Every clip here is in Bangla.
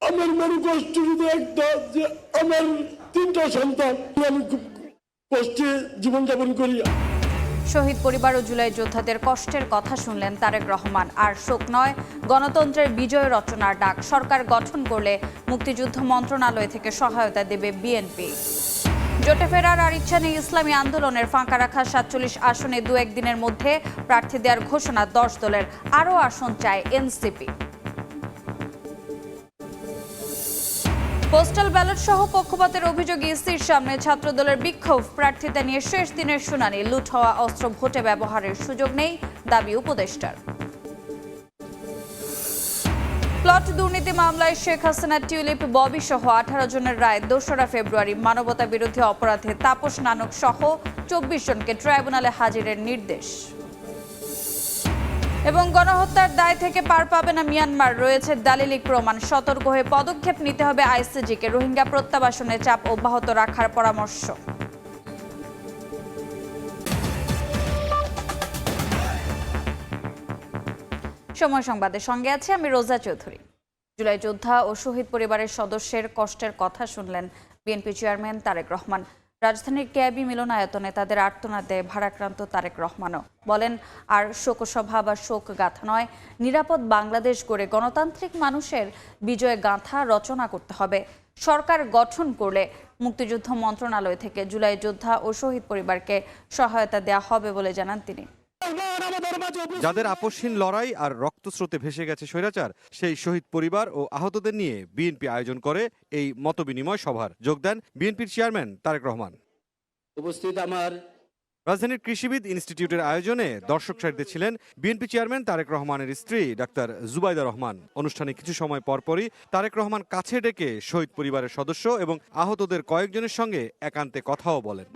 আমার মনে কষ্ট শুধু একটা, যে আমার 3টা সন্তান, আমি খুব কষ্টে জীবনযাপন করি। শহীদ পরিবার ও জুলাই যোদ্ধাদের কষ্টের কথা শুনলেন তারেক রহমান। আর শোক নয়, গণতন্ত্রের বিজয় রচনার ডাক। সরকার গঠন করলে মুক্তিযুদ্ধ মন্ত্রণালয় থেকে সহায়তা দেবে বিএনপি। জোটে ফেরার আর ইচ্ছা নেই ইসলামী আন্দোলনের। ফাঁকা রাখা 47 আসনে 2-1 দিনের মধ্যে প্রার্থী দেওয়ার ঘোষণা 10 দলের। আরও আসন চায় এনসিপি। পোস্টাল ব্যালট সহ পক্ষপাতের অভিযোগে ইসির সামনে ছাত্রদলের বিক্ষোভ। প্রার্থিতা নিয়ে শেষ দিনের শুনানি। লুট হওয়া অস্ত্র ভোটে ব্যবহারের সুযোগ নেই, দাবি উপদেষ্টার। প্লট দুর্নীতি মামলায় শেখ হাসিনা, টিউলিপ, ববি সহ 18 জনের রায় 2রা ফেব্রুয়ারি। মানবতা বিরোধী অপরাধে তাপস নানক সহ 24 জনকে ট্রাইব্যুনালে হাজিরের নির্দেশ। এবং গণহত্যার দায় থেকে পার পাবে না মিয়ানমার, রয়েছে দালিলিক প্রমাণ। সতর্ক হয়ে পদক্ষেপ নিতে হবে আইসিজিকে। রোহিঙ্গা প্রত্যাবাসনে চাপ অব্যাহত রাখার পরামর্শ। সময় সংবাদের সঙ্গে আছে আমি রোজা চৌধুরী। জুলাই যোদ্ধা ও শহীদ পরিবারের সদস্যের কষ্টের কথা শুনলেন বিএনপি চেয়ারম্যান তারেক রহমান। রাজধানীর কেআইবি মিলনায়তনে তাদের আর্তনাদে ভারাক্রান্ত তারেক রহমানও বলেন, আর শোকসভা বা শোক গাথা নয়, নিরাপদ বাংলাদেশ গড়ে গণতান্ত্রিক মানুষের বিজয় গাথা রচনা করতে হবে। সরকার গঠন করলে মুক্তিযুদ্ধ মন্ত্রণালয় থেকে জুলাই যোদ্ধা ও শহীদ পরিবারকে সহায়তা দেওয়া হবে বলে জানান তিনি। যাদের আপসহীন লড়াই আর রক্তস্রোতে ভেসে গেছে স্বৈরাচার, সেই শহীদ পরিবার ও আহতদের নিয়ে বিএনপি আয়োজন করে এই মতবিনিময় সভার। যোগ দেন বিএনপির চেয়ারম্যান তারেক রহমান। উপস্থিত আমার রাজধানীর কৃষিবিদ ইনস্টিটিউটের আয়োজনে দর্শক সারিতে ছিলেন বিএনপি চেয়ারম্যান তারেক রহমানের স্ত্রী ডাক্তার জুবাইদা রহমান। অনুষ্ঠানে কিছু সময় পরপরই তারেক রহমান কাছে ডেকে শহীদ পরিবারের সদস্য এবং আহতদের কয়েকজনের সঙ্গে একান্তে কথাও বলেন।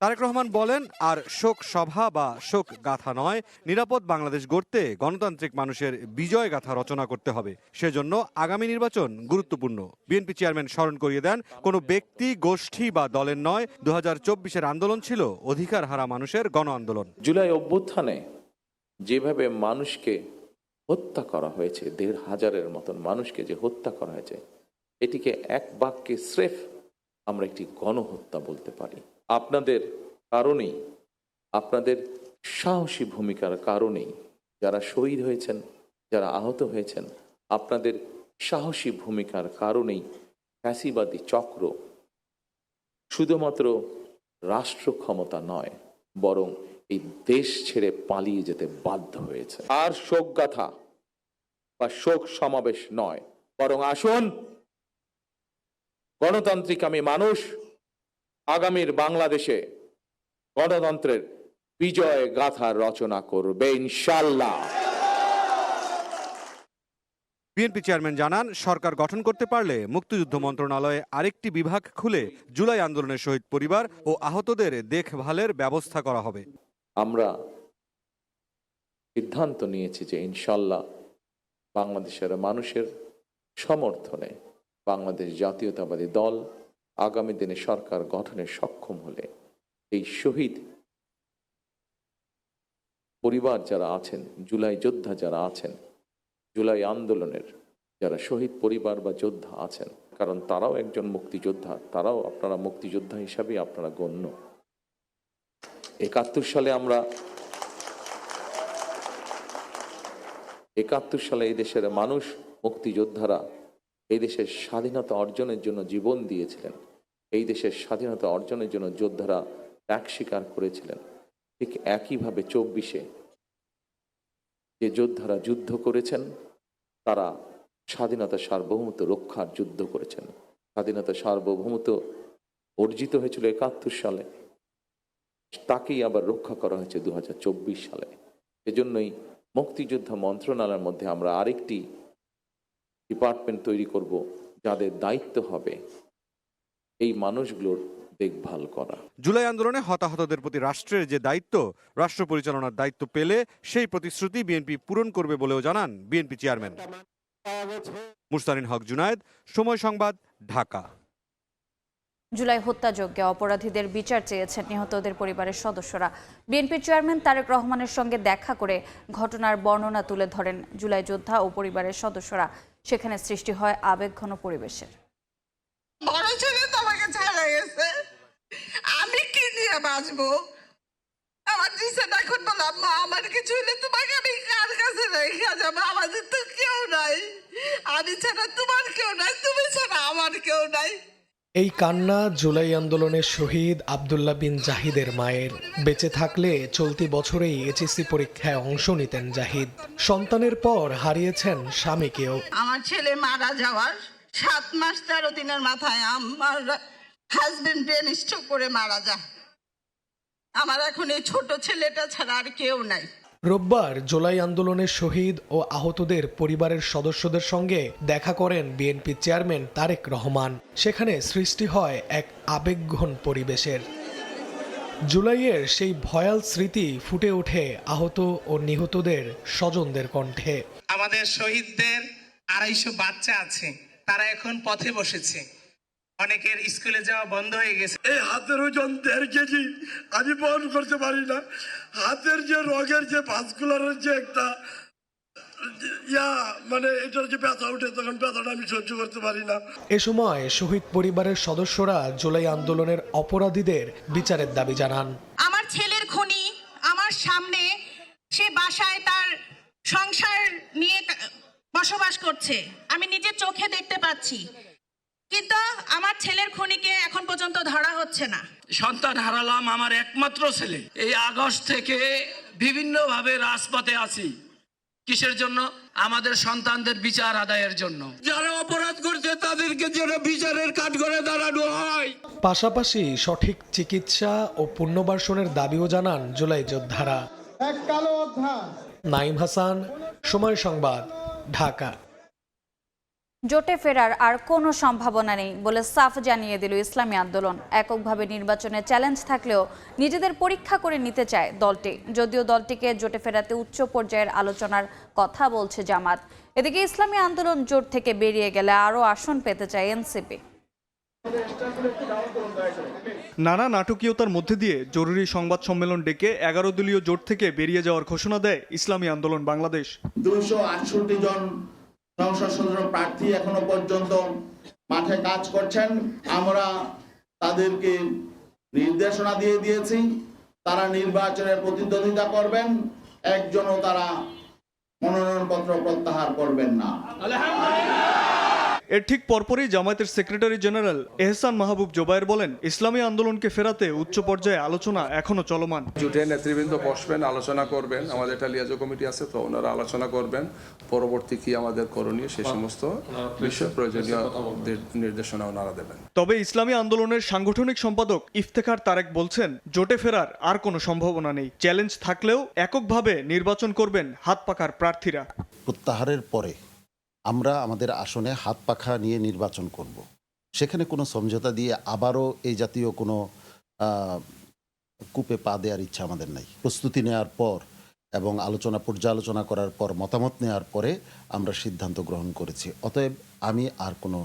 তারেক রহমান বলেন, আর শোক সভা বা শোক গাথা নয়, নিরাপদ বাংলাদেশ গড়তে গণতান্ত্রিক মানুষের বিজয় গাথা রচনা করতে হবে। সেজন্য আগামী নির্বাচন গুরুত্বপূর্ণ। বিএনপি চেয়ারম্যান স্মরণ করিয়ে দেন, কোনো ব্যক্তি, গোষ্ঠী বা দলের নয়, 2024-এর আন্দোলন ছিল অধিকার হারা মানুষের গণ আন্দোলন। জুলাই অভ্যুত্থানে যেভাবে মানুষকে হত্যা করা হয়েছে, 1,500-এর মতন মানুষকে যে হত্যা করা হয়েছে, এটিকে এক বাক্যে স্রেফ আমরা একটি গণহত্যা বলতে পারি। আপনাদের কারণেই, আপনাদের সাহসী ভূমিকার কারণেই যারা শহীদ হয়েছেন, যারা আহত হয়েছেন, আপনাদের সাহসী ভূমিকার কারণেই ফ্যাসিবাদী চক্র শুধুমাত্র রাষ্ট্র ক্ষমতা নয়, বরং এই দেশ ছেড়ে পালিয়ে যেতে বাধ্য হয়েছে। আর শোকগাথা বা শোক সমাবেশ নয়, বরং আসুন গণতান্ত্রিক আমি মানুষ আগামীর বাংলাদেশে গণতন্ত্রের বিজয় গাথা রচনা করবে ইনশাআল্লাহ। বিএনপি চেয়ারম্যান জানান, সরকার গঠন করতে পারলে মুক্তিযুদ্ধ মন্ত্রণালয়ে আরেকটি বিভাগ খুলে জুলাই আন্দোলনের শহীদ পরিবার ও আহতদের দেখভালের ব্যবস্থা করা হবে। আমরা সিদ্ধান্ত নিয়েছি যে ইনশাআল্লাহ বাংলাদেশের মানুষের সমর্থনে বাংলাদেশ জাতীয়তাবাদী দল আগামী দিনে সরকার গঠনে সক্ষম হলে এই শহীদ পরিবার যারা আছেন, জুলাই যোদ্ধা যারা আছেন, জুলাই আন্দোলনের যারা শহীদ পরিবার বা যোদ্ধা আছেন, কারণ তারাও একজন মুক্তিযোদ্ধা, তারাও আপনারা মুক্তিযোদ্ধা হিসাবে আপনারা গণ্য। 71 সালে এই দেশের মানুষ, মুক্তিযোদ্ধারা এই দেশের স্বাধীনতা অর্জনের জন্য জীবন দিয়েছিলেন। এই দেশের স্বাধীনতা অর্জনের জন্য যোদ্ধারা ত্যাগ স্বীকার করেছিলেন। ঠিক একইভাবে 24-এ যে যোদ্ধারা যুদ্ধ করেছেন, তারা স্বাধীনতা সার্বভৌমত্ব রক্ষার যুদ্ধ করেছেন। স্বাধীনতা সার্বভৌমত্ব অর্জিত হয়েছিল 71 সালে, তাকেই আবার রক্ষা করা হয়েছে 2024 সালে। এজন্যই মুক্তিযোদ্ধা মন্ত্রণালয়ের মধ্যে আমরা আরেকটি ডিপার্টমেন্ট তৈরি করব, যাদের দায়িত্ব হবে এই মানুষগুলোর দেখভাল করা। জুলাই আন্দোলনে হতাহতদের প্রতি রাষ্ট্রের যে দায়িত্ব, রাষ্ট্র পরিচালনার দায়িত্ব পেলে সেই প্রতিশ্রুতি বিএনপি পূরণ করবে বলেও জানান বিএনপি চেয়ারম্যান। মুস্তারিন হক জুনায়েদ, সময় সংবাদ, ঢাকা। জুলাই হত্যাযজ্ঞে অপরাধীদের বিচার চেয়েছেন নিহতদের পরিবারের সদস্যরা। বিএনপির চেয়ারম্যান তারেক রহমানের সঙ্গে দেখা করে ঘটনার বর্ণনা তুলে ধরেন জুলাই যোদ্ধা ও পরিবারের সদস্যরা। সেখানে সৃষ্টি হয় আবেগঘন পরিবেশের। বড় ছেলে তোমাকে ছাড়া গেছে, আমি কি নিয়ে বাঁচবো? আমার টিচার এখন বললাম, মা আমার কিছু হলে তোমাকে আমি কার কাছে রেখে যাবো? আমাদের তো কেউ নাই, আমি ছাড়া তোমার কেউ নাই, তুমি ছাড়া আমার কেউ নাই। এই কান্না জুলাই আন্দোলনের শহীদ আব্দুল্লাহ বিন জাহিদের মায়ের। বেঁচে থাকলে চলতি বছরেই এইচএসসি পরীক্ষায় অংশ নিতেন জাহিদ। সন্তানের পর হারিয়েছেন স্বামীকেও। আমার ছেলে মারা যাওয়ার 7 মাস 13 দিনের মাথায় আমার হাজবেন্ড ব্রেন স্ট্রোক করে মারা যায়। আমার এখন এই ছোট ছেলেটা ছাড়া আর কেউ নাই। রোববার জুলাই আন্দোলনের শহীদ ও আহতদের পরিবারের সদস্যদের সঙ্গে দেখা করেন বিএনপি চেয়ারম্যান তারেক রহমান। সেখানে সৃষ্টি হয় এক আবেগঘন পরিবেশের। জুলাইয়ের সেই ভয়াল স্মৃতি ফুটে ওঠে আহত ও নিহতদের স্বজনদের কণ্ঠে। আমাদের শহীদদের 250 বাচ্চা আছে, তারা এখন পথে বসেছে। অনেকের স্কুলে যাওয়া বন্ধ হয়ে গেছে। এই হাতের ওজন 1.5 কেজি, আমি বহন করতে পারি না। হাতের যে রগের যে ভাস্কুলারের যে একটা মানে এটার যে ব্যথা উঠে, তখন ব্যথাটা আমি সহ্য করতে পারি না। এ সময় শহীদ পরিবারের সদস্যরা জুলাই আন্দোলনের অপরাধীদের বিচারের দাবি জানান। আমার ছেলের খুনি আমার সামনে, সে বাসায় তার সংসার নিয়ে বসবাস করছে, আমি নিজের চোখে দেখতে পাচ্ছি, কিন্তু আমার ছেলের খুনিকে এখন পর্যন্ত ধরা হচ্ছে না। সন্তান হারালাম আমার একমাত্র ছেলে। এই আগস্ট থেকে বিভিন্নভাবে রাজপথে আছি। কিসের জন্য? আমাদের সন্তানদের বিচার আদায়ের জন্য। যারা অপরাধ করছে তাদেরকে যেন বিচারের কাঠগড়ায় দাঁড়ানো হয়। পাশাপাশি সঠিক চিকিৎসা ও পুনর্বাসনের দাবিও জানান জুলাই যোদ্ধারা। নাইম হাসান, সময় সংবাদ, ঢাকা। জোটে ফেরার আর কোনো সম্ভাবনা নেই বলে সাফ জানিয়ে দিল ইসলামী আন্দোলন। এককভাবে নির্বাচনে চ্যালেঞ্জ থাকলেও নিজেদের পরীক্ষা করে নিতে চায় দলটি। যদিও দলটিকে জোটে ফেরাতে উচ্চ পর্যায়ের আলোচনার কথা বলছে জামাত। এদিকে ইসলামী আন্দোলন জোট থেকে বেরিয়ে গেলে আরও আসন পেতে চায় এনসিপি। নানা নাটকীয়তার মধ্যে দিয়ে জরুরি সংবাদ সম্মেলন ডেকে 11 দলীয় জোট থেকে বেরিয়ে যাওয়ার ঘোষণা দেয় ইসলামী আন্দোলন বাংলাদেশ। 268 জন সংসদ সদস্য প্রার্থী এখনো পর্যন্ত মাঠে কাজ করছেন। আমরা তাদেরকে নির্দেশনা দিয়ে দিয়েছি, তারা নির্বাচনে প্রতিদ্বন্দ্বিতা করবেন, একজনও তারা মনোনয়নপত্র প্রত্যাহার করবেন না। এর ঠিক পরপরই জামায়াতের সেক্রেটারি জেনারেল এহসান মাহবুব জোবায়ের বলেন, ইসলামী আন্দোলনকে ফেরাতে উচ্চ পর্যায়ে আলোচনা এখনো চলমান। জোটের নেতৃবৃন্দ বসবেন, আলোচনা করবেন। আমাদের একটা লিয়াজো কমিটি আছে, তো ওনারা আলোচনা করবেন পরবর্তী কি আমাদের করণীয়, সে সমস্ত বিষয়ে প্রয়োজনীয় নির্দেশনা ওনারা দেবেন। তবে ইসলামী আন্দোলনের সাংগঠনিক সম্পাদক ইফতেখার তারেক বলছেন, জোটে ফেরার আর কোনো সম্ভাবনা নেই। চ্যালেঞ্জ থাকলেও এককভাবে নির্বাচন করবেন হাত পাখার প্রার্থীরা। প্রত্যাহারের পরে আমরা আমাদের আসনে হাত পাখা নিয়ে নির্বাচন করব। সেখানে কোনো সমঝোতা দিয়ে আবারও এই জাতীয় কোনো কূপে পা দেওয়ার ইচ্ছা আমাদের নাই। প্রস্তুতি নেওয়ার পর এবং পর্যালোচনা করার পর, মতামত নেওয়ার পরে আমরা সিদ্ধান্ত গ্রহণ করেছি। অতএব আমি আর কোনো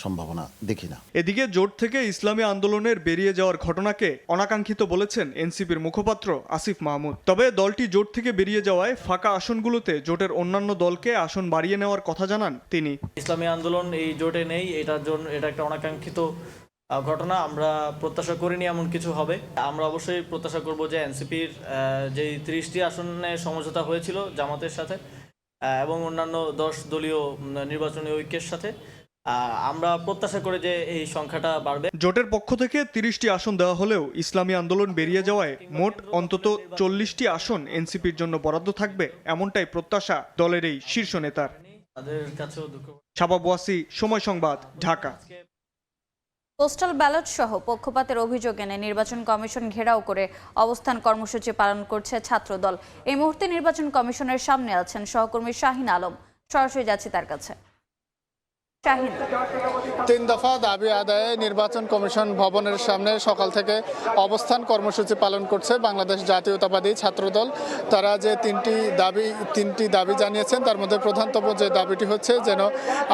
সম্ভাবনা দেখি না। এদিকে জোট থেকে ইসলামী আন্দোলনের বেরিয়ে যাওয়ার ঘটনাকে অনাকাঙ্ক্ষিত বলেছেন এনসিপির মুখপাত্র আসিফ মাহমুদ। তবে দলটি জোট থেকে বেরিয়ে যাওয়ায় ফাঁকা আসনগুলোতে জোটের অন্যান্য দলকে আসন বাড়িয়ে নেওয়ার কথা জানান তিনি। ইসলামী আন্দোলন এই জোটে নেই, এটা একটা অনাকাঙ্ক্ষিত ঘটনা। আমরা প্রত্যাশা করিনি এমন কিছু হবে। আমরা অবশ্যই প্রত্যাশা করব যে এনসিপির যে 30টি আসনে সমঝোতা হয়েছিল জামাতের সাথে এবং অন্যান্য 10 দলীয় নির্বাচনী ঐক্যের সাথে, আমরা প্রত্যাশা করি যে এই সংখ্যাটা বাড়বে। জোটের পক্ষ থেকে 30টি আসন দেওয়া হলেও ইসলামী আন্দোলন বেরিয়ে যাওয়ায় মোট অন্তত 40টি আসন এনসিপির জন্য বরাদ্দ থাকবে, এমনটাই প্রত্যাশা দলের এই শীর্ষ নেতার। শাবাব ওয়াসি, সময় সংবাদ, ঢাকা। পোস্টাল ব্যালট সহ পক্ষপাতের অভিযোগ এনে নির্বাচন কমিশন ঘেরাও করে অবস্থান কর্মসূচি পালন করছে ছাত্রদল। এই মুহূর্তে নির্বাচন কমিশনের সামনে আছেন সহকর্মী শাহিন আলম। সরাসরি যাচ্ছি তার কাছে। শাহিন। 3 দফা দাবি আদায়ে নির্বাচন কমিশন ভবনের সামনে সকাল থেকে অবস্থান কর্মসূচি পালন করছে বাংলাদেশ জাতীয়তাবাদী ছাত্রদল। তারা যে তিনটি দাবি জানিয়েছেন, তার মধ্যে প্রধানতম যে দাবিটি হচ্ছে যেন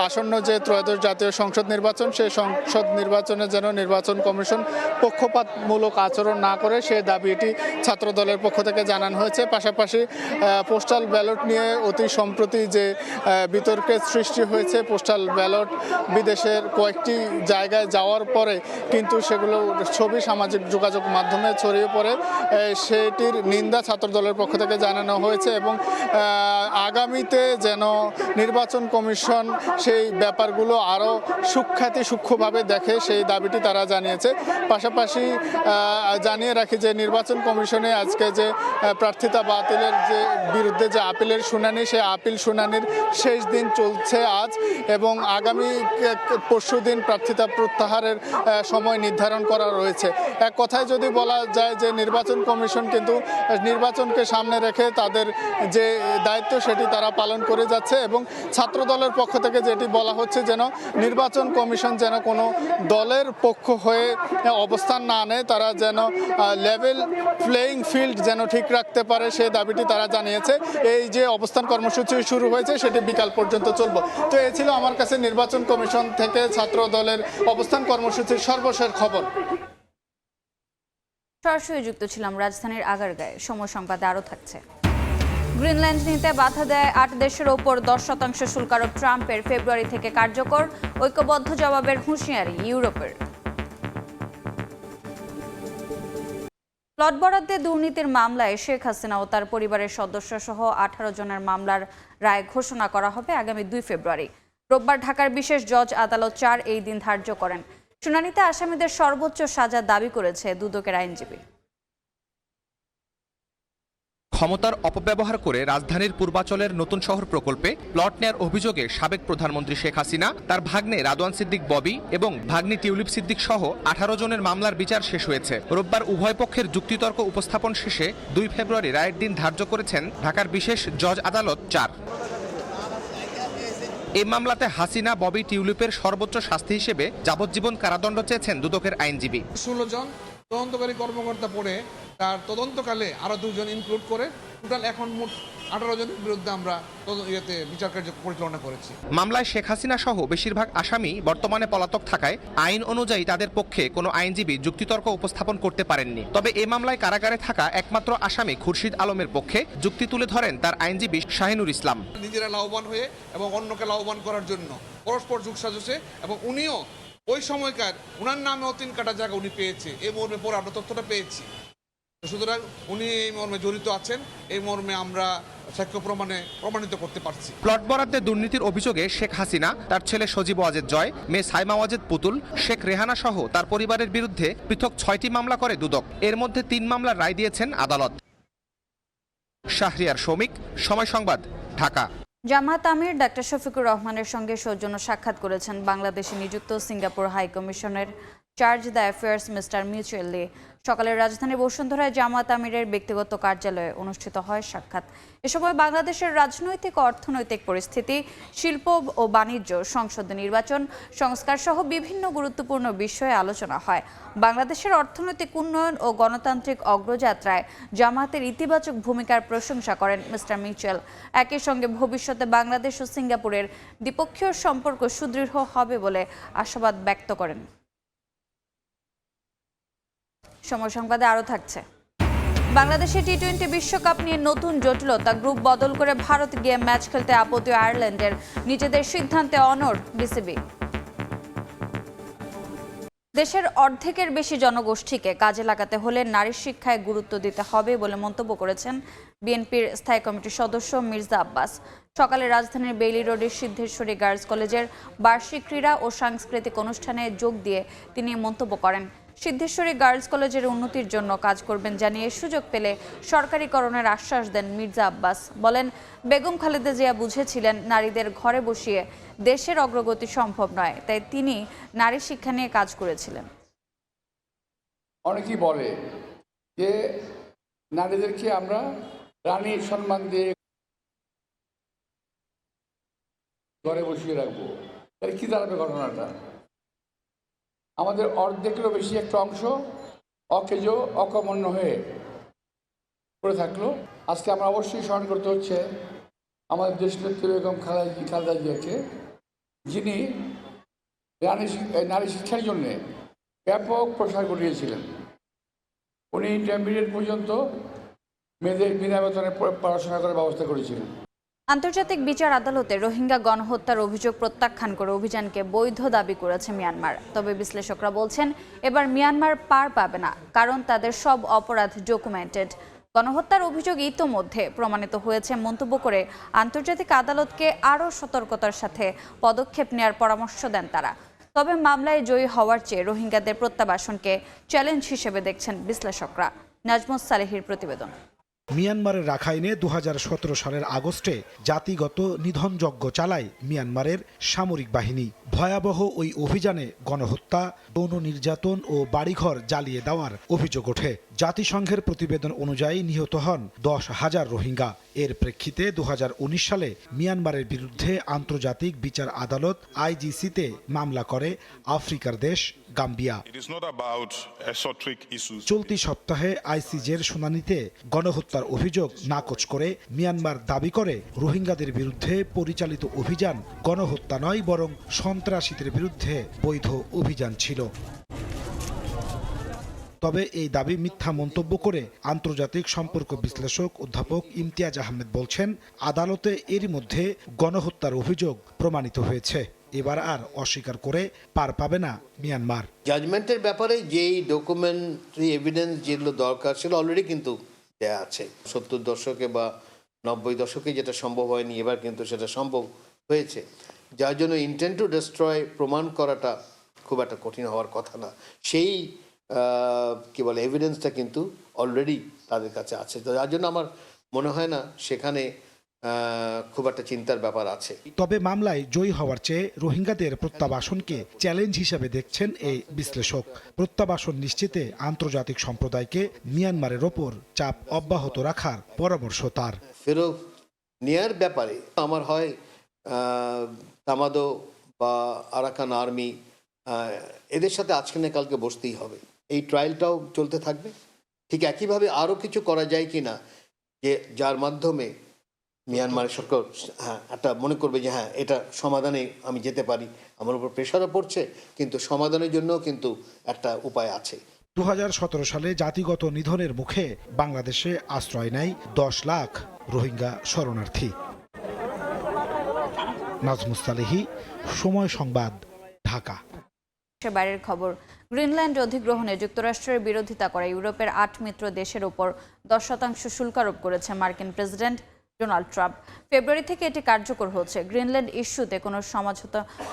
আসন্ন যে ত্রয়োদশ জাতীয় সংসদ নির্বাচন, সেই সংসদ নির্বাচনে যেন নির্বাচন কমিশন পক্ষপাতমূলক আচরণ না করে, সেই দাবিটি ছাত্রদলের পক্ষ থেকে জানানো হয়েছে। পাশাপাশি পোস্টাল ব্যালট নিয়ে অতি সম্প্রতি যে বিতর্কের সৃষ্টি হয়েছে, পোস্টাল ব্যালট বিদেশের কয়েকটি জায়গায় যাওয়ার পরে কিন্তু সেগুলো ছবি সামাজিক যোগাযোগ মাধ্যমে ছড়িয়ে পড়ে, সেটির নিন্দা ছাত্রদলের পক্ষ থেকে জানানো হয়েছে এবং আগামীতে যেন নির্বাচন কমিশন সেই ব্যাপারগুলো আরও সূক্ষ্মভাবে দেখে, সেই দাবিটি তারা জানিয়েছে। পাশাপাশি জানিয়ে রাখি যে নির্বাচন কমিশনে আজকে যে প্রার্থিতা বাতিলের যে বিরুদ্ধে যে আপিলের শুনানি, সেই আপিল শুনানির শেষ দিন চলছে আজ, এবং আগামী পরশুদিন প্রার্থিতা প্রত্যাহারের সময় নির্ধারণ করা রয়েছে। এক কথায় যদি বলা যায় যে নির্বাচন কমিশন কিন্তু নির্বাচনকে সামনে রেখে তাদের যে দায়িত্ব সেটি তারা পালন করে যাচ্ছে, এবং ছাত্রদলের পক্ষ থেকে যেটি বলা হচ্ছে যেন নির্বাচন কমিশন যেন কোনো দলের পক্ষ হয়ে অবস্থান না নেয়, তারা যেন লেভেল প্লেয়িং ফিল্ড যেন ঠিক রাখতে পারে, সেই দাবিটি তারা জানিয়েছে। এই যে অবস্থান কর্মসূচি শুরু হয়েছে সেটি বিকাল পর্যন্ত চলবে। তো এই ছিল আমার কাছে নির্বাচন কমিশন থেকে ছাত্র দলের অবস্থান কর্মসূচির সর্বশেষ খবর। সরাসরি যুক্ত ছিলাম রাজধানীর আগারগাঁয়ে। সময় সংবাদে আরও থাকছে। গ্রিনল্যান্ড নিতে বাধা দেয় 8 দেশের ওপর 10% শুল্ক আরোপ ট্রাম্পের, ফেব্রুয়ারি থেকে কার্যকর। ঐক্যবদ্ধ জবাবের হুঁশিয়ারি ইউরোপের। প্লট বরাদ্দে দুর্নীতির মামলায় শেখ হাসিনা ও তার পরিবারের সদস্য সহ 18 জনের মামলার রায় ঘোষণা করা হবে আগামী 2 ফেব্রুয়ারি। রোববার ঢাকার বিশেষ জজ আদালত 4 এই দিন ধার্য করেন। শুনানিতে আসামিদের সর্বোচ্চ সাজা দাবি করেছে দুদকের আইনজীবী। ক্ষমতার অপব্যবহার করে রাজধানীর পূর্বাচলের নতুন শহর প্রকল্পে প্লট নেয়ার অভিযোগে সাবেক প্রধানমন্ত্রী শেখ হাসিনা, তার ভাগ্নে রাদওয়ান সিদ্দিক ববি এবং ভাগ্নি টিউলিপ সিদ্দিক সহ 18 জনের মামলার বিচার শেষ হয়েছে। রোববার উভয় পক্ষের যুক্তিতর্ক উপস্থাপন শেষে 2 ফেব্রুয়ারি রায়ের দিন ধার্য করেছেন ঢাকার বিশেষ জজ আদালত 4। এই মামলাতে হাসিনা, ববি, টিউলিপের সর্বোচ্চ শাস্তি হিসেবে যাবজ্জীবন কারাদণ্ড চেয়েছেন দুদকের আইনজীবী। 16 জন তদন্তকারী কর্মকর্তা পড়ে তার তদন্তকালে আরো 2 জন ইনক্লুড করে টোটাল এখন মোট 18 জনের বিরুদ্ধে আমরা বিচার কার্য পরিচালনা করেছি। মামলায় শেখ হাসিনা সহ বেশিরভাগ আসামি বর্তমানে পলাতক থাকায় আইন অনুযায়ী তাদের পক্ষে কোনো আইনজীবী যুক্তিতর্ক উপস্থাপন করতে পারেননি। তবে এই মামলায় কারাগারে থাকা একমাত্র আসামি খুরশিদ আলমের পক্ষে যুক্তি তুলে ধরেন তার আইনজীবী শাহিনুর ইসলাম। নিজেরা লাভবান হয়ে এবং অন্যকে লাভবান করার জন্য পরস্পর যুগসাজশে, এবং উনিও ওই সময়কার উনার নামেও 3 কাটা জায়গা উনি পেয়েছে, এই মর্মে পরে আমরা তথ্যটা পেয়েছি। সুতরাং উনি এই মর্মে জড়িত আছেন, এই মর্মে আমরা সাক্ষ্য প্রমাণিত করতে পারছি। প্লট বরাদ্দে দুর্নীতির অভিযোগে শেখ হাসিনা, তার ছেলে সজীব ওয়াজেদ জয়, মেয়ে সাইমা ওয়াজেদ পুতুল, শেখ রেহানা সহ তার পরিবারের বিরুদ্ধে পৃথক 6টি মামলা করে দুদক। এর মধ্যে 3 মামলার রায় দিয়েছেন আদালত। শাহরিয়ার শৌমিক, সময় সংবাদ, ঢাকা। জামায়াত আমির ডাক্তার শফিকুর রহমানের সঙ্গে সৌজন্য সাক্ষাৎ করেছেন বাংলাদেশে নিযুক্ত সিঙ্গাপুর হাই কমিশনের চার্জ দ্য অ্যাফেয়ার্স মিস্টার মিউচুয়াল লি। সকালে রাজধানীর বসুন্ধরায় জামায়াত আমিরের ব্যক্তিগত কার্যালয়ে অনুষ্ঠিত হয় সাক্ষাৎ। এ সময় বাংলাদেশের রাজনৈতিক ও অর্থনৈতিক পরিস্থিতি, শিল্প ও বাণিজ্য, সংসদ নির্বাচন, সংস্কার সহ বিভিন্ন গুরুত্বপূর্ণ বিষয়ে আলোচনা হয়। বাংলাদেশের অর্থনৈতিক উন্নয়ন ও গণতান্ত্রিক অগ্রযাত্রায় জামায়াতের ইতিবাচক ভূমিকার প্রশংসা করেন মিস্টার মিউচুয়াল। একই সঙ্গে ভবিষ্যতে বাংলাদেশ ও সিঙ্গাপুরের দ্বিপক্ষীয় সম্পর্ক সুদৃঢ় হবে বলে আশাবাদ ব্যক্ত করেন। সময় সংবাদে আরও থাকছে। বাংলাদেশে টি-20 বিশ্বকাপ নিয়ে নতুন জটিলতা। গ্রুপ বদল করে ভারত গিয়ে ম্যাচ খেলতে আপত্তি আয়ারল্যান্ডের, নিজেদের সিদ্ধান্তে অনড় বিসিবি। দেশের অর্ধেকের বেশি জনগোষ্ঠীকে কাজে লাগাতে হলে নারী শিক্ষায় গুরুত্ব দিতে হবে বলে মন্তব্য করেছেন বিএনপির স্থায়ী কমিটির সদস্য মির্জা আব্বাস। সকালে রাজধানীর বেইলি রোডের সিদ্ধেশ্বরী গার্লস কলেজের বার্ষিক ক্রীড়া ও সাংস্কৃতিক অনুষ্ঠানে যোগ দিয়ে তিনি মন্তব্য করেন। সিদ্ধেশ্বরী গার্লস কলেজের উন্নতির জন্য কাজ করবেন জানিয়ে সুযোগ পেলে সরকারিকরণের আশ্বাস দেন মির্জা আব্বাস। বলেন, বেগম খালেদা জিয়া বুঝেছিলেন নারীদের ঘরে বসিয়ে দেশের অগ্রগতি সম্ভব নয়, তাই তিনি নারী শিক্ষা নিয়ে কাজ করেছিলেন। অনেকেই বলে যে নারীদেরকে আমরা রানীর সম্মান দিয়ে ঘরে বসিয়ে রাখবো, তাহলে কী দাঁড়াবে ঘটনাটা? আমাদের অর্ধেকেরও বেশি একটা অংশ অকেজো অকর্মণ্য হয়ে পড়ে থাকলো। আজকে আমরা অবশ্যই স্মরণ করতে হচ্ছে আমাদের দেশনেত্রী বেগম খালেদা জিয়াকে, যিনি নারী শিক্ষার জন্যে ব্যাপক প্রসার ঘটিয়েছিলেন। উনি ইন্টারমিডিয়েট পর্যন্ত মেয়েদের বিনা বেতনে পড়াশোনা করার ব্যবস্থা করেছিলেন। আন্তর্জাতিক বিচার আদালতে রোহিঙ্গা গণহত্যার অভিযোগ প্রত্যাখ্যান করে অভিযানকে বৈধ দাবি করেছে মিয়ানমার। তবে বিশ্লেষকরা বলছেন এবার মিয়ানমার পার পাবে না, কারণ তাদের সব অপরাধ ডকুমেন্টেড। গণহত্যার অভিযোগ ইতোমধ্যে প্রমাণিত হয়েছে মন্তব্য করে আন্তর্জাতিক আদালতকে আরও সতর্কতার সাথে পদক্ষেপ নেওয়ার পরামর্শ দেন তারা। তবে মামলায় জয়ী হওয়ার চেয়ে রোহিঙ্গাদের প্রত্যাবাসনকে চ্যালেঞ্জ হিসেবে দেখছেন বিশ্লেষকরা। নাজমুস সালেহির প্রতিবেদন। মিয়ানমারের রাখাইনে 2017 সালের আগস্টে জাতিগত নিধনযজ্ঞ চালায় মিয়ানমারের সামরিক বাহিনী। ভয়াবহ ওই অভিযানে গণহত্যা, যৌন নির্যাতন ও বাড়িঘর জ্বালিয়ে দেওয়ার অভিযোগ ওঠে। জাতিসংঘের প্রতিবেদন অনুযায়ী নিহত হন 10,000 রোহিঙ্গা। এর প্রেক্ষিতে 2019 সালে মিয়ানমারের বিরুদ্ধে আন্তর্জাতিক বিচার আদালত IGC-তে মামলা করে আফ্রিকার দেশ গাম্বিয়া। চলতি সপ্তাহে ICJ-র শুনানিতে গণহত্যার অভিযোগ নাকচ করে মিয়ানমার দাবি করে রোহিঙ্গাদের বিরুদ্ধে পরিচালিত অভিযান গণহত্যা নয়, বরং সন্ত্রাসীদের বিরুদ্ধে বৈধ অভিযান ছিল। তবে এই দাবি মিথ্যা মন্তব্য করে আন্তর্জাতিক সম্পর্ক বিশ্লেষক অধ্যাপক ইমতিয়াজ আহমেদ বলছেন, আদালতে এরই মধ্যে গণহত্যার অভিযোগ প্রমাণিত হয়েছে। এবার আর অস্বীকার করে পার পাবে না মিয়ানমার। জাজমেন্টের ব্যাপারে যেই ডকুমেন্টারি এভিডেন্স যেগুলো দরকার ছিল অলরেডি কিন্তু দেয়া আছে। 70 দশকে বা 90 দশকে যেটা সম্ভব হয়নি, এবার কিন্তু সেটা সম্ভব হয়েছে। যার জন্য ইন্টেন্ট টু ডিস্ট্রয় প্রমাণ করাটা খুব একটা কঠিন হওয়ার কথা না। সেই কি বলে এভিডেন্সটা কিন্তু অলরেডি তাদের কাছে আছে। তো যার জন্য আমার মনে হয় না সেখানে খুব একটা চিন্তার ব্যাপার আছে। তবে মামলায় জয়ী হওয়ার চেয়ে রোহিঙ্গাদের প্রত্যাবাসনকে চ্যালেঞ্জ হিসেবে দেখছেন এই বিশ্লেষক। প্রত্যাবাসন নিশ্চিতে আন্তর্জাতিক সম্প্রদায়কে মিয়ানমারের ওপর চাপ অব্যাহত রাখার পরামর্শ তার। ফেরত নেয়ার ব্যাপারে আমার হয় তামাদো বা আরাকান আর্মি এদের সাথে আজকে না কালকে বসতেই হবে। এই ট্রায়ালটাও চলতে থাকবে। ঠিক একইভাবে আরও কিছু করা যায় কি না, যে যার মাধ্যমে মিয়ানমারের সরকার একটা মনে করবে যে হ্যাঁ, এটা সমাধানে আমি যেতে পারি। আমার উপর প্রেশারও পড়ছে, কিন্তু সমাধানের জন্য কিন্তু একটা উপায় আছে। 2017 সালে জাতিগত নিধনের মুখে বাংলাদেশে আশ্রয় নেয় 10 লাখ রোহিঙ্গা শরণার্থী। নাজমুস সালেহি, সময় সংবাদ, ঢাকা। বাইরের খবর। গ্রিনল্যান্ড অধিগ্রহণে যুক্তরাষ্ট্রের বিরোধিতা করা ইউরোপের 8 মিত্র দেশের ওপর 10% শুল্ক আরোপ করেছে মার্কিন প্রেসিডেন্ট ডোনাল্ড ট্রাম্প। ফেব্রুয়ারি থেকে এটি কার্যকর হচ্ছে। গ্রিনল্যান্ড ইস্যুতে কোনো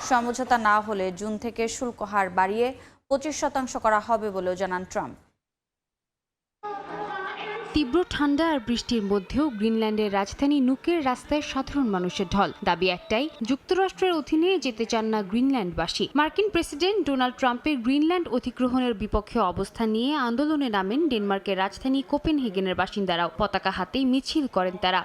সমঝোতা না হলে জুন থেকে শুল্ক হার বাড়িয়ে 25% করা হবে বলেও জানান ট্রাম্প। তীব্র ঠান্ডা আর বৃষ্টির মধ্যেও গ্রিনল্যান্ডের রাজধানী নুকের রাস্তায় সাধারণ মানুষের ঢল। দাবি একটাই, যুক্তরাষ্ট্রের অধীনে যেতে চান না গ্রিনল্যান্ডবাসী। মার্কিন প্রেসিডেন্ট ডোনাল্ড ট্রাম্পের গ্রিনল্যান্ড অধিগ্রহণের বিপক্ষে অবস্থান নিয়ে আন্দোলনে নামেন ডেনমার্কের রাজধানী কোপেনহেগেনের বাসিন্দারাও। পতাকা হাতেই মিছিল করেন তারা।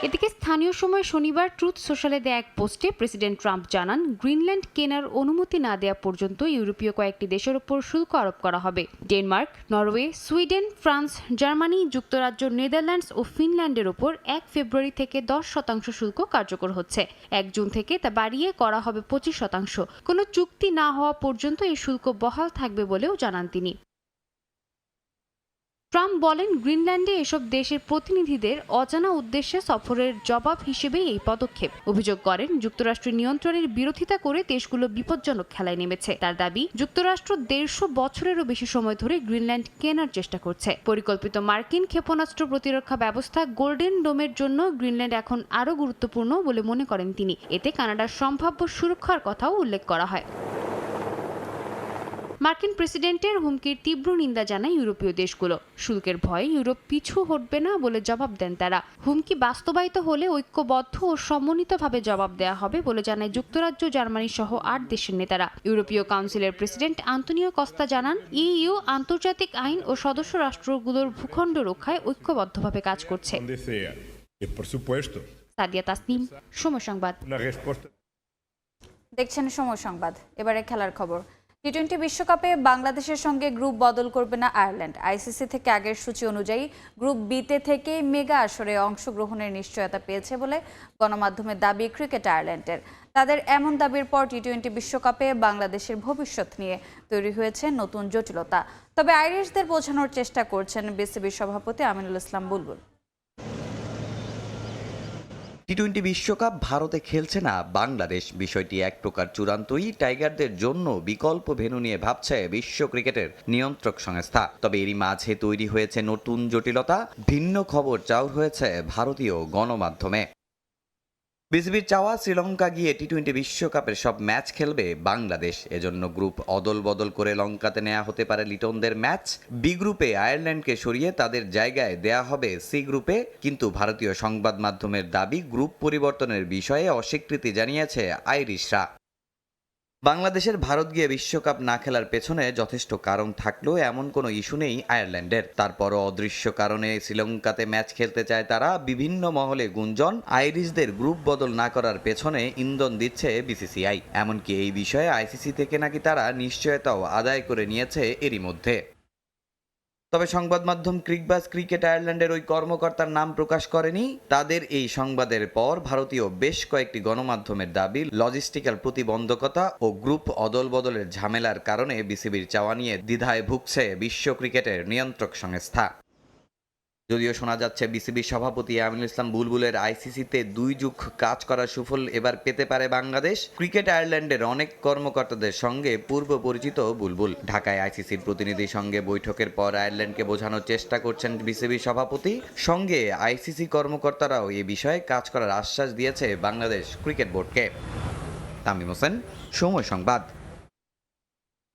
এদিকে স্থানীয় সময় শনিবার ট্রুথ সোশ্যালে দেয়া এক পোস্টে প্রেসিডেন্ট ট্রাম্প জানান, গ্রিনল্যান্ড কেনার অনুমতি না দেওয়া পর্যন্ত ইউরোপীয় কয়েকটি দেশের ওপর শুল্ক আরোপ করা হবে। Denmark, Norway, Sweden, France, Germany, যুক্তরাজ্য, নেদারল্যান্ডস ও ফিনল্যান্ডের ওপর 1 ফেব্রুয়ারি থেকে 10% শুল্ক কার্যকর হচ্ছে। 1 জুন থেকে তা বাড়িয়ে করা হবে 25%। কোনো চুক্তি না হওয়া পর্যন্ত এই শুল্ক বহাল থাকবে বলেও জানান তিনি। ট্রাম্প বলেন, গ্রিনল্যান্ডে এসব দেশের প্রতিনিধিদের অজানা উদ্দেশ্যে সফরের জবাব হিসেবেই এই পদক্ষেপ। অভিযোগ করেন, যুক্তরাষ্ট্রের নিয়ন্ত্রণের বিরোধিতা করে দেশগুলো বিপজ্জনক খেলায় নেমেছে। তার দাবি, যুক্তরাষ্ট্র 150 বছরেরও বেশি সময় ধরে গ্রিনল্যান্ড কেনার চেষ্টা করছে। পরিকল্পিত মার্কিন ক্ষেপণাস্ত্র প্রতিরক্ষা ব্যবস্থা গোল্ডেন ডোমের জন্য গ্রিনল্যান্ড এখন আরও গুরুত্বপূর্ণ বলে মনে করেন তিনি। এতে কানাডার সম্ভাব্য সুরক্ষার কথাও উল্লেখ করা হয়। মার্কিন প্রেসিডেন্টের হুমকির তীব্র নিন্দা জানায় ইউরোপীয় দেশগুলো। শুল্কের ভয়ে ইউরোপ পিছু হটবে না বলে জবাব দেন তারা। হুমকি বাস্তবায়িত হলে ঐক্যবদ্ধ ও সমন্বিতভাবে জবাব দেওয়া হবে বলে জানায় যুক্তরাজ্য, জার্মানি সহ 8 দেশের নেতারা। ইউরোপীয় কাউন্সিলের প্রেসিডেন্ট আন্তোনিও কস্তা জানান, ইইউ আন্তর্জাতিক আইন ও সদস্য রাষ্ট্রগুলোর ভূখণ্ড রক্ষায় ঐক্যবদ্ধভাবে কাজ করছে। সাদিয়া তাসনিম, সময় সংবাদ। দেখছেন সময় সংবাদ। এবারে খেলার খবর। টি-20 বিশ্বকাপে বাংলাদেশের সঙ্গে গ্রুপ বদল করবে না আয়ারল্যান্ড। আইসিসি থেকে আগের সূচি অনুযায়ী গ্রুপ বিতে থেকে মেগা আসরে অংশগ্রহণের নিশ্চয়তা পেয়েছে বলে গণমাধ্যমের দাবি ক্রিকেট আয়ারল্যান্ডের। তাদের এমন দাবির পর টি-20 বিশ্বকাপে বাংলাদেশের ভবিষ্যৎ নিয়ে তৈরি হয়েছে নতুন জটিলতা। তবে আইরিশদের বোঝানোর চেষ্টা করছেন বিসিবির সভাপতি আমিনুল ইসলাম বুলবুল। টি-20 বিশ্বকাপ ভারতে খেলছে না বাংলাদেশ, বিষয়টি এক প্রকার চূড়ান্তই। টাইগারদের জন্য বিকল্প ভেন্যু নিয়ে ভাবছে বিশ্ব ক্রিকেটের নিয়ন্ত্রক সংস্থা। তবে এরই মাঝে তৈরি হয়েছে নতুন জটিলতা। ভিন্ন খবর চাউর হয়েছে ভারতীয় গণমাধ্যমে। বিসিবির চাওয়া শ্রীলঙ্কা গিয়ে টি-20 বিশ্বকাপের সব ম্যাচ খেলবে বাংলাদেশ। এজন্য গ্রুপ অদল বদল করে লঙ্কাতে নেওয়া হতে পারে লিটনদের ম্যাচ। বি গ্রুপে আয়ারল্যান্ডকে সরিয়ে তাদের জায়গায় দেয়া হবে সি গ্রুপে। কিন্তু ভারতীয় সংবাদ মাধ্যমের দাবি, গ্রুপ পরিবর্তনের বিষয়ে অস্বীকৃতি জানিয়েছে আইরিশরা। বাংলাদেশের ভারত গিয়ে বিশ্বকাপ না খেলার পেছনে যথেষ্ট কারণ থাকলেও এমন কোনো ইস্যু নেই আয়ারল্যান্ডের। তারপরও অদৃশ্য কারণে শ্রীলঙ্কাতে ম্যাচ খেলতে চায় তারা। বিভিন্ন মহলে গুঞ্জন, আইরিশদের গ্রুপ বদল না করার পেছনে ইন্ধন দিচ্ছে বিসিসিআই। এমনকি এই বিষয়ে আইসিসি থেকে নাকি তারা নিশ্চয়তাও আদায় করে নিয়েছে এরই মধ্যে। তবে সংবাদ মাধ্যম ক্রিকবাজ ক্রিকেট আয়ারল্যান্ডের ওই কর্মকর্তার নাম প্রকাশ করেনি। তাদের এই সংবাদের পর ভারতীয় বেশ কয়েকটি গণমাধ্যমের দাবি, লজিস্টিক্যাল প্রতিবন্ধকতা ও গ্রুপ অদল বদলের ঝামেলার কারণে বিসিবির চাওয়া নিয়ে দ্বিধায় ভুগছে বিশ্ব ক্রিকেটের নিয়ন্ত্রক সংস্থা। যদিও শোনা যাচ্ছে বিসিবির সভাপতি আমিনুল ইসলাম বুলবুলের আইসিসিতে 2 যুগ কাজ করার সুফল এবার পেতে পারে বাংলাদেশ। ক্রিকেট আয়ারল্যান্ডের অনেক কর্মকর্তাদের সঙ্গে পূর্ব পরিচিত বুলবুল। ঢাকায় আইসিসির প্রতিনিধির সঙ্গে বৈঠকের পর আয়ারল্যান্ডকে বোঝানোর চেষ্টা করছেন বিসিবির সভাপতি। সঙ্গে আইসিসি কর্মকর্তারাও এ বিষয়ে কাজ করার আশ্বাস দিয়েছে বাংলাদেশ ক্রিকেট বোর্ডকে। তামিম হোসেন, সময় সংবাদ।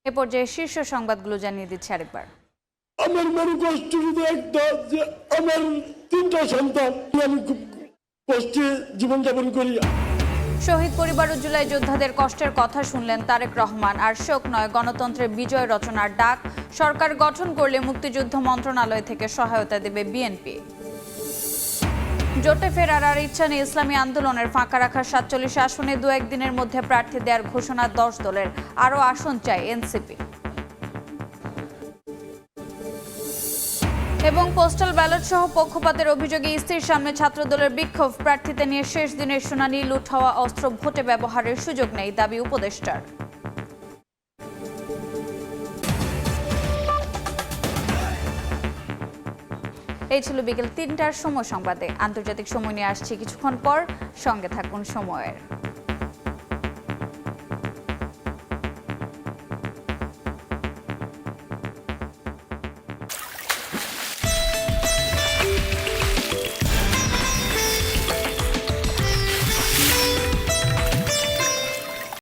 এ পর্যায়ে শীর্ষ সংবাদগুলো জানিয়ে দিচ্ছে আরেকবার। আমার বড় কষ্ট শুধু একটা, যে আমার 3টা সন্তান, আমি খুব কষ্টে জীবনযাপন করি। শহীদ পরিবার ও জুলাই যোদ্ধাদের কষ্টের কথা শুনলেন তারেক রহমান। আর শোক নয়, গণতন্ত্রের বিজয় রচনার ডাক। সরকার গঠন করলে মুক্তিযুদ্ধ মন্ত্রণালয় থেকে সহায়তা দেবে বিএনপি। জোটে ফেরার আর ইচ্ছা নেই ইসলামী আন্দোলনের। ফাঁকা রাখা 47 আসনে 2-1 দিনের মধ্যে প্রার্থী দেওয়ার ঘোষণা 10 দলের। আরও আসন চায় এনসিপি। এবং পোস্টাল ব্যালট সহ পক্ষপাতের অভিযোগে ইসির সামনে ছাত্রদলের বিক্ষোভ। প্রার্থীদের নিয়ে শেষ দিনের শুনানি। লুট হওয়া অস্ত্র ভোটে ব্যবহারের সুযোগ নেই, দাবি উপদেষ্টার। এই ছিল বিকেল 3টার সময় সংবাদে। আন্তর্জাতিক সময় নিয়ে আসছি কিছুক্ষণ পর, সঙ্গে থাকুন সময়ের।